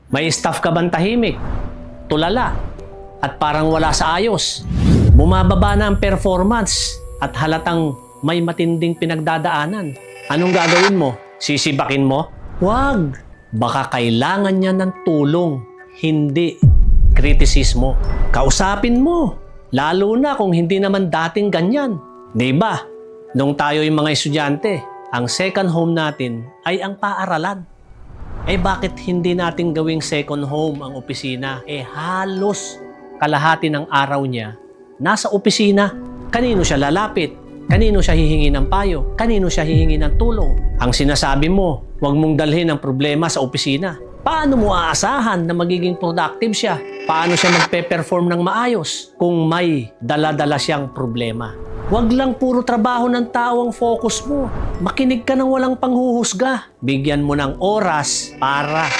May staff ka bang tahimik, tulala, at parang wala sa ayos? Bumababa na ang performance at halatang may matinding pinagdadaanan. Anong gagawin mo? Sisibakin mo? Wag! Baka kailangan niya ng tulong, hindi kritisismo. Kausapin mo, lalo na kung hindi naman dating ganyan. Diba? Nung tayo yung mga estudyante, ang second home natin ay ang paaralan. Bakit hindi natin gawing second home ang opisina? Halos kalahati ng araw niya nasa opisina. Kanino siya lalapit? Kanino siya hihingi ng payo? Kanino siya hihingi ng tulong? Ang sinasabi mo, huwag mong dalhin ang problema sa opisina. Paano mo aasahan na magiging productive siya? Paano siya magpe-perform ng maayos kung may dala-dala siyang problema? Huwag lang puro trabaho ng tao ang focus mo. Makinig ka ng walang panghuhusga. Bigyan mo ng oras para